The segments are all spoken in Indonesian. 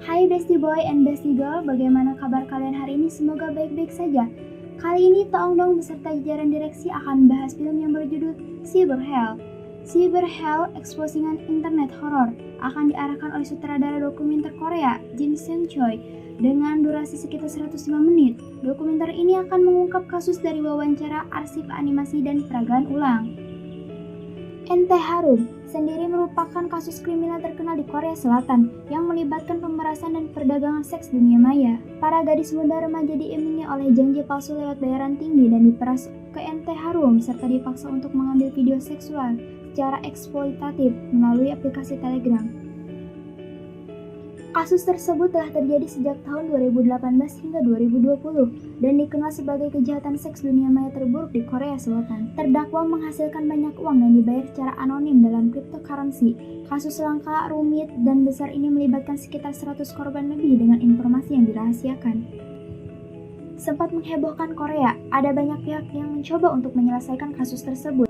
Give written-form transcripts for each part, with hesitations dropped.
Hai Bestie Boy and Bestie Girl, bagaimana kabar kalian hari ini? Semoga baik-baik saja. Kali ini Toong Dong beserta jajaran direksi akan membahas film yang berjudul Cyber Hell. Cyber Hell, eksposingan internet horor, akan diarahkan oleh sutradara dokumenter Korea, Jin Seung Choi, dengan durasi sekitar 105 menit. Dokumenter ini akan mengungkap kasus dari wawancara, arsip animasi, dan peragaan ulang. Ente Harum sendiri merupakan kasus kriminal terkenal di Korea Selatan yang melibatkan pemerasan dan perdagangan seks dunia maya. Para gadis muda remaja diimingi oleh janji palsu lewat bayaran tinggi dan diperas ke Ente Harum serta dipaksa untuk mengambil video seksual secara eksploitatif melalui aplikasi Telegram. Kasus tersebut telah terjadi sejak tahun 2018 hingga 2020 dan dikenal sebagai kejahatan seks dunia maya terburuk di Korea Selatan. Terdakwa menghasilkan banyak uang dan dibayar secara anonim dalam cryptocurrency. Kasus langka, rumit, dan besar ini melibatkan sekitar 100 korban lebih dengan informasi yang dirahasiakan. Sempat menghebohkan Korea, ada banyak pihak yang mencoba untuk menyelesaikan kasus tersebut.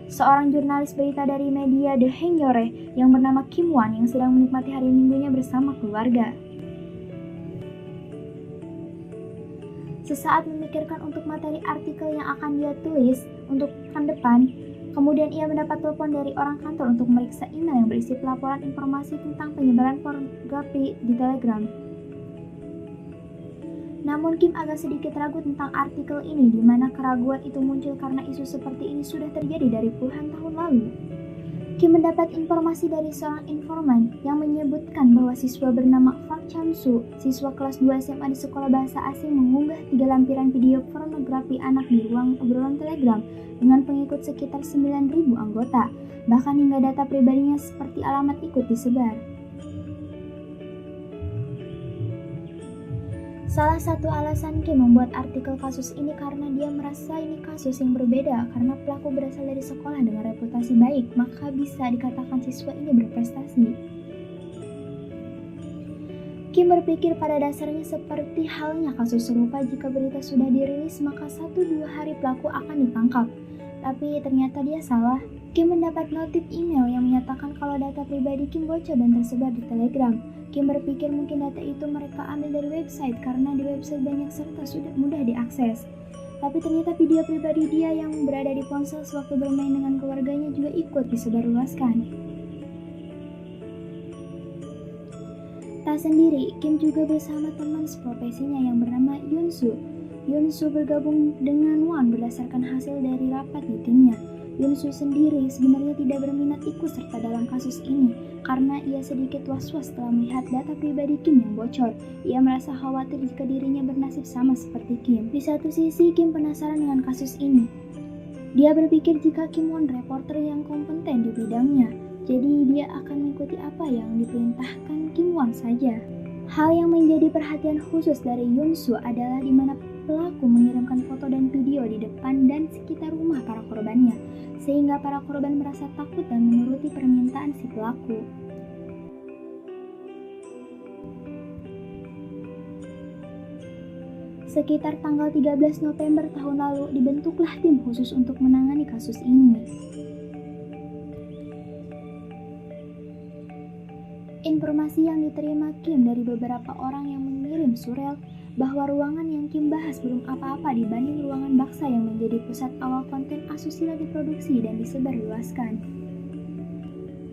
Seorang jurnalis berita dari media The Haenyore yang bernama Kim Won yang sedang menikmati hari minggunya bersama keluarga. Sesaat memikirkan untuk materi artikel yang akan dia tulis untuk pekan depan, kemudian ia mendapat telepon dari orang kantor untuk meriksa email yang berisi pelaporan informasi tentang penyebaran pornografi di Telegram. Namun Kim agak sedikit ragu tentang artikel ini, di mana keraguan itu muncul karena isu seperti ini sudah terjadi dari puluhan tahun lalu. Kim mendapat informasi dari seorang informan yang menyebutkan bahwa siswa bernama Park Chan-soo, siswa kelas 2 SMA di sekolah bahasa asing, mengunggah 3 lampiran video pornografi anak di ruang obrolan Telegram dengan pengikut sekitar 9.000 anggota, bahkan hingga data pribadinya seperti alamat ikut disebar. Salah satu alasan Kim membuat artikel kasus ini karena dia merasa ini kasus yang berbeda karena pelaku berasal dari sekolah dengan reputasi baik, maka bisa dikatakan siswa ini berprestasi. Kim berpikir pada dasarnya seperti halnya kasus serupa, jika berita sudah dirilis maka 1-2 hari pelaku akan ditangkap. Tapi ternyata dia salah. Kim mendapat notif email yang menyatakan kalau data pribadi Kim bocor dan tersebar di Telegram. Kim berpikir mungkin data itu mereka ambil dari website karena di website banyak serta sudah mudah diakses. Tapi ternyata video pribadi dia yang berada di ponsel sewaktu bermain dengan keluarganya juga ikut disebarluaskan. Tak sendiri, Kim juga bersama teman seprofesinya yang bernama Yoon-soo. Yoon-soo bergabung dengan Won berdasarkan hasil dari rapat di timnya. Yoon-soo sendiri sebenarnya tidak berminat ikut serta dalam kasus ini karena ia sedikit was-was setelah melihat data pribadi Kim yang bocor. Ia merasa khawatir jika dirinya bernasib sama seperti Kim. Di satu sisi, Kim penasaran dengan kasus ini. Dia berpikir jika Kim Won reporter yang kompeten di bidangnya, jadi dia akan mengikuti apa yang diperintahkan Kim Won saja. Hal yang menjadi perhatian khusus dari Yoon-soo adalah di mana pelaku mengirimkan foto dan video di depan dan sekitar rumah para korbannya, sehingga para korban merasa takut dan menuruti permintaan si pelaku. Sekitar tanggal 13 November tahun lalu dibentuklah tim khusus untuk menangani kasus ini. Informasi yang diterima Kim dari beberapa orang yang mengirim surel bahwa ruangan yang Kim bahas belum apa-apa dibanding ruangan Baksa yang menjadi pusat awal konten asusila diproduksi dan disebarluaskan.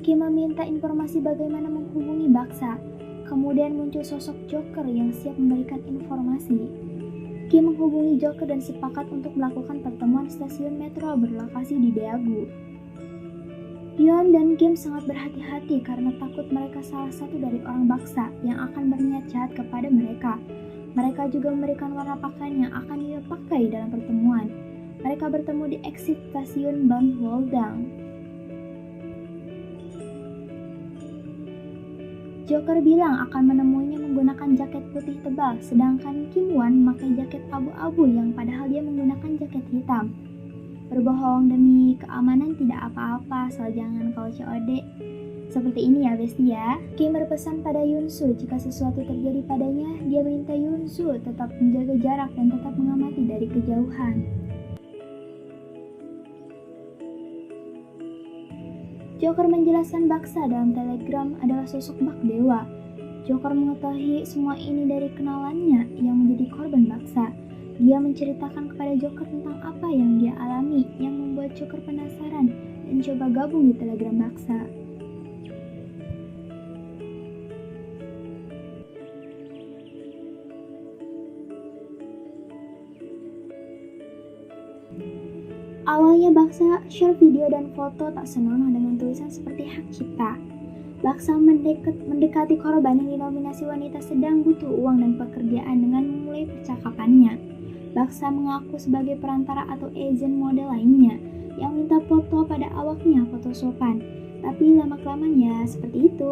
Kim meminta informasi bagaimana menghubungi Baksa. Kemudian muncul sosok Joker yang siap memberikan informasi. Kim menghubungi Joker dan sepakat untuk melakukan pertemuan stasiun metro berlokasi di Daegu. Yeon dan Kim sangat berhati-hati karena takut mereka salah satu dari orang Baksa yang akan berniat jahat kepada mereka. Mereka juga memberikan warna pakaian yang akan ia pakai dalam pertemuan. Mereka bertemu di exit stasiun Banwaldang. Joker bilang akan menemuinya menggunakan jaket putih tebal, sedangkan Kim Won memakai jaket abu-abu yang padahal dia menggunakan jaket hitam. Berbohong demi keamanan tidak apa-apa, asal jangan kau COD. Seperti ini ya bestie ya. Kim berpesan pada Yoon-soo jika sesuatu terjadi padanya, dia minta Yoon-soo tetap menjaga jarak dan tetap mengamati dari kejauhan. Joker menjelaskan Baksa dalam Telegram adalah sosok bak dewa. Joker mengetahui semua ini dari kenalannya yang menjadi korban Baksa. Dia menceritakan kepada Joker tentang apa yang dia alami, yang membuat Joker penasaran dan coba gabung di Telegram Baksa. Awalnya Baksa share video dan foto tak senonoh dengan tulisan seperti hak cipta. Baksa mendekati korban yang dinominasi wanita sedang butuh uang dan pekerjaan dengan memulai percakapannya. Baksa mengaku sebagai perantara atau agent model lainnya yang minta foto pada awaknya foto sopan. Tapi lama-kelamaan ya seperti itu.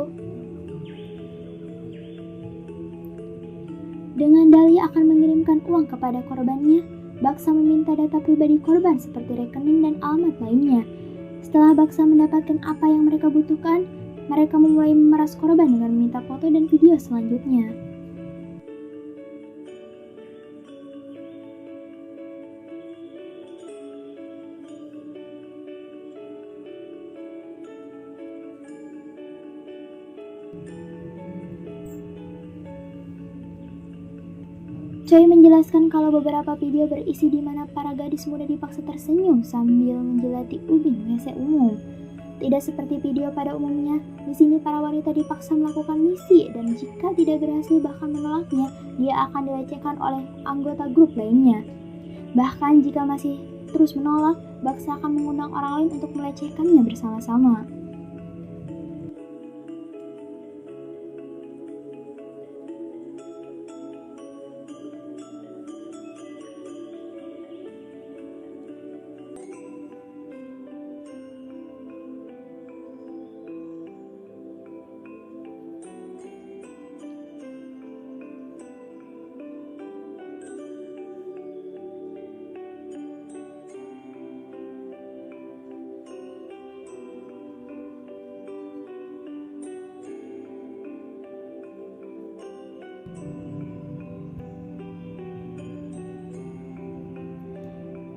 Dengan dalih akan mengirimkan uang kepada korbannya, Baksa meminta data pribadi korban seperti rekening dan alamat lainnya. Setelah Baksa mendapatkan apa yang mereka butuhkan, mereka memulai memeras korban dengan meminta foto dan video selanjutnya. Choi menjelaskan kalau beberapa video berisi di mana para gadis muda dipaksa tersenyum sambil menjelati ubin WC umum. Tidak seperti video pada umumnya, di sini para wanita dipaksa melakukan misi dan jika tidak berhasil bahkan menolaknya, dia akan dilecehkan oleh anggota grup lainnya. Bahkan jika masih terus menolak, Baksa akan mengundang orang lain untuk melecehkannya bersama-sama.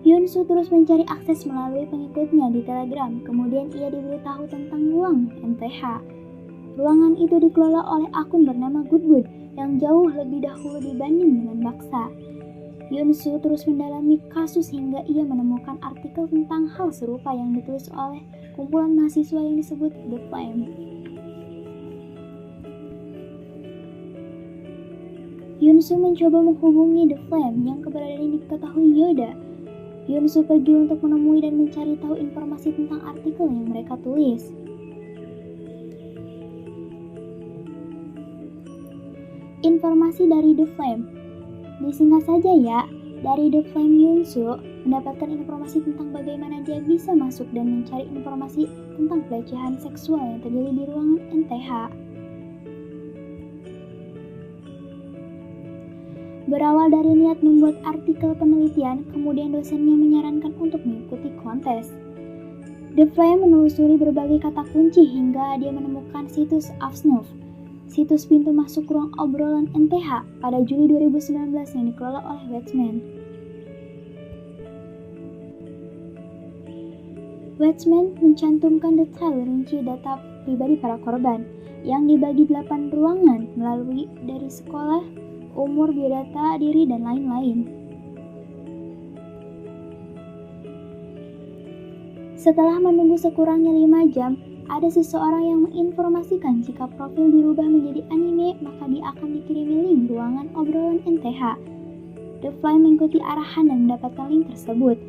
Yunsu terus mencari akses melalui pengikutnya di Telegram, kemudian ia diberitahu tentang ruang MTH. Ruangan itu dikelola oleh akun bernama Goodwood yang jauh lebih dahulu dibanding dengan Baksa. Yunsu terus mendalami kasus hingga ia menemukan artikel tentang hal serupa yang ditulis oleh kumpulan mahasiswa yang disebut The Flame. Yunsu mencoba menghubungi The Flame yang keberadaannya diketahui Yoda. Yunsu pergi untuk menemui dan mencari tahu informasi tentang artikel yang mereka tulis. Informasi dari The Flame. Disingkat saja ya, dari The Flame Yunsu mendapatkan informasi tentang bagaimana dia bisa masuk dan mencari informasi tentang pelecehan seksual yang terjadi di ruangan NTH. Berawal dari niat membuat artikel penelitian, kemudian dosennya menyarankan untuk mengikuti kontes. The Flame menelusuri berbagai kata kunci hingga dia menemukan situs Afsnov, situs pintu masuk ruang obrolan NTH pada Juli 2019 yang dikelola oleh Watchman. Watchman mencantumkan detail rinci data pribadi para korban yang dibagi 8 ruangan melalui dari sekolah, umur, biodata, diri, dan lain-lain. Setelah menunggu sekurangnya 5 jam, ada seseorang yang menginformasikan jika profil dirubah menjadi anime, maka dia akan dikirimi link ruangan obrolan NTH. The Flame mengikuti arahan dan mendapatkan link tersebut.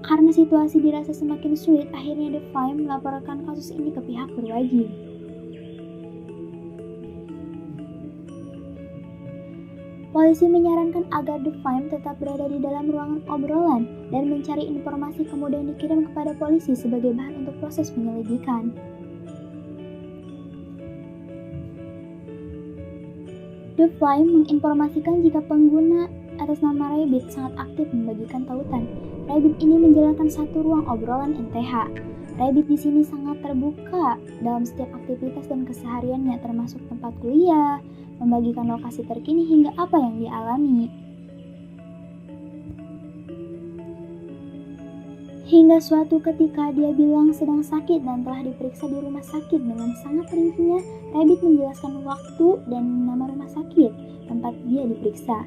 Karena situasi dirasa semakin sulit, akhirnya The Flame melaporkan kasus ini ke pihak berwajib. Polisi menyarankan agar The Flame tetap berada di dalam ruangan obrolan dan mencari informasi kemudian dikirim kepada polisi sebagai bahan untuk proses penyelidikan. The Flame menginformasikan jika pengguna atas nama Rabbit sangat aktif membagikan tautan. Rabbit ini menjalankan satu ruang obrolan NTH. Rabbit di sini sangat terbuka dalam setiap aktivitas dan kesehariannya, termasuk tempat kuliah, membagikan lokasi terkini hingga apa yang dia alami. Hingga suatu ketika dia bilang sedang sakit dan telah diperiksa di rumah sakit. Dengan sangat rincinya, Rabbit menjelaskan waktu dan nama rumah sakit tempat dia diperiksa.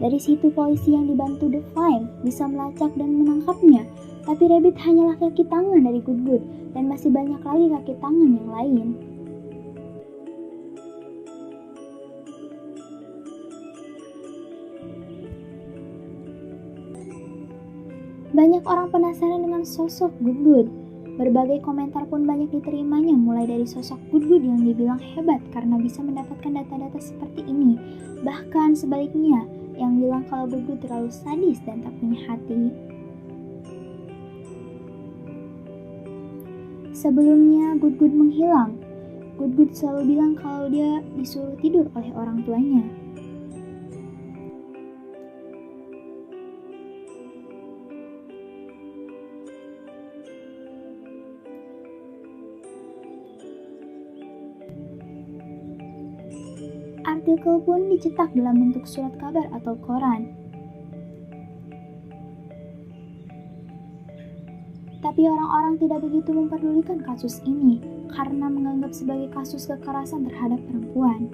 Dari situ polisi yang dibantu The Flame bisa melacak dan menangkapnya. Tapi Rabbit hanyalah kaki tangan dari Good dan masih banyak lagi kaki tangan yang lain. Banyak orang penasaran dengan sosok Good. Berbagai komentar pun banyak diterimanya, mulai dari sosok Good yang dibilang hebat karena bisa mendapatkan data-data seperti ini. Bahkan sebaliknya, yang bilang kalau Good terlalu sadis dan tak punya hati. Sebelumnya Good menghilang. Good selalu bilang kalau dia disuruh tidur oleh orang tuanya. Artikel pun dicetak dalam bentuk surat kabar atau koran. Tapi orang-orang tidak begitu memperdulikan kasus ini karena menganggap sebagai kasus kekerasan terhadap perempuan.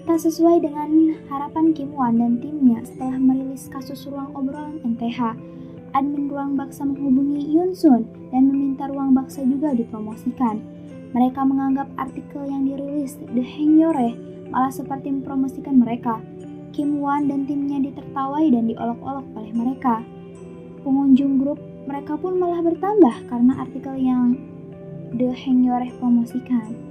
Tak sesuai dengan harapan Kim Won dan timnya setelah merilis kasus ruang obrolan NTH, admin ruang baksa menghubungi Yoon Sun dan meminta ruang baksa juga dipromosikan. Mereka menganggap artikel yang dirilis The Haenyore malah seperti mempromosikan mereka. Kim Won dan timnya ditertawai dan diolok-olok oleh mereka. Pengunjung grup mereka pun malah bertambah karena artikel yang The Haenyore promosikan.